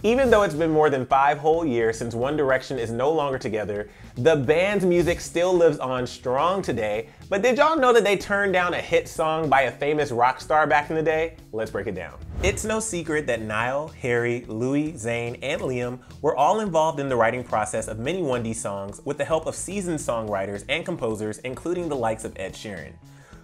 Even though it's been more than 5 whole years since One Direction is no longer together, the band's music still lives on strong today. But did y'all know that they turned down a hit song by a famous rock star back in the day? Let's break it down. It's no secret that Niall, Harry, Louis, Zayn, and Liam were all involved in the writing process of many 1D songs with the help of seasoned songwriters and composers, including the likes of Ed Sheeran.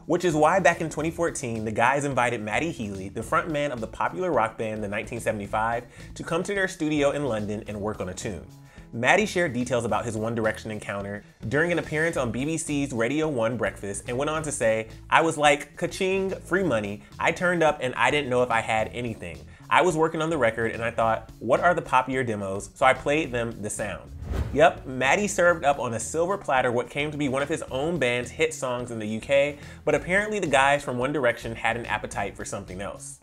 Which is why back in 2014, the guys invited Matty Healy, the frontman of the popular rock band The 1975, to come to their studio in London and work on a tune. Matty shared details about his One Direction encounter during an appearance on BBC's Radio 1 Breakfast and went on to say, "I was like, ka-ching, free money. I turned up and I didn't know if I had anything. I was working on the record and I thought, what are the popular demos? So I played them the sound." Yep, Matty served up on a silver platter what came to be one of his own band's hit songs in the UK, but apparently the guys from One Direction had an appetite for something else.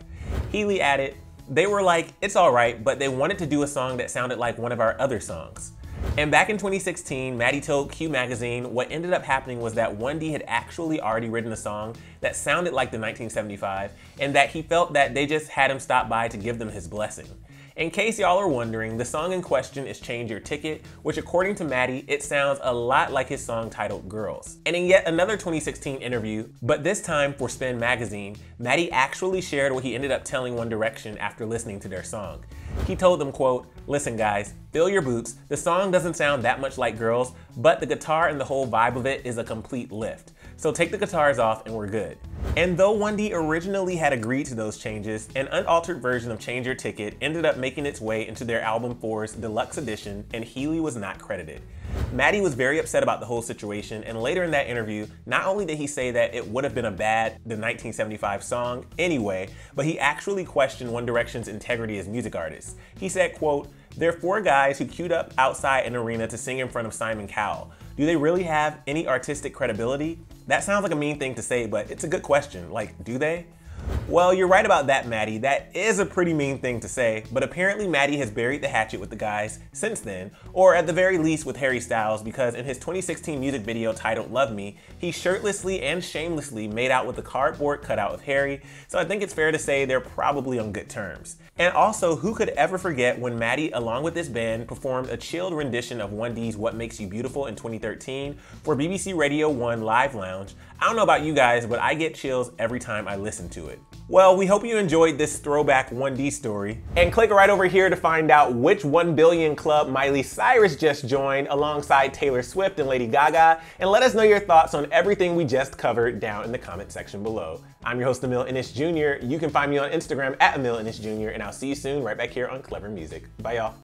Healy added, "They were like, it's alright, but they wanted to do a song that sounded like one of our other songs." And back in 2016, Matty told Q Magazine what ended up happening was that 1D had actually already written a song that sounded like the 1975, and that he felt that they just had him stop by to give them his blessing. In case y'all are wondering, the song in question is Change Your Ticket, which according to Matty, it sounds a lot like his song titled Girls. And in yet another 2016 interview, but this time for Spin Magazine, Matty actually shared what he ended up telling One Direction after listening to their song. He told them, quote, "Listen guys, fill your boots. The song doesn't sound that much like Girls, but the guitar and the whole vibe of it is a complete lift. So take the guitars off and we're good." And though 1D originally had agreed to those changes, an unaltered version of Change Your Ticket ended up making its way into their album 4's deluxe edition, and Healy was not credited. Matty was very upset about the whole situation, and later in that interview, not only did he say that it would have been the 1975 song anyway, but he actually questioned One Direction's integrity as music artists. He said, quote, "They're 4 guys who queued up outside an arena to sing in front of Simon Cowell. Do they really have any artistic credibility?" That sounds like a mean thing to say, but it's a good question. Like, do they? Well, you're right about that, Matty. That is a pretty mean thing to say, but apparently Matty has buried the hatchet with the guys since then, or at the very least with Harry Styles, because in his 2016 music video titled Love Me, he shirtlessly and shamelessly made out with a cardboard cutout of Harry, so I think it's fair to say they're probably on good terms. And also, who could ever forget when Matty, along with this band, performed a chilled rendition of 1D's What Makes You Beautiful in 2013 for BBC Radio 1 Live Lounge? I don't know about you guys, but I get chills every time I listen to it. Well, we hope you enjoyed this throwback 1D story. And click right over here to find out which 1 billion club Miley Cyrus just joined alongside Taylor Swift and Lady Gaga, and let us know your thoughts on everything we just covered down in the comment section below. I'm your host, Emil Ennis Jr. You can find me on Instagram at Emil Ennis Jr., and I'll see you soon right back here on Clever Music. Bye, y'all.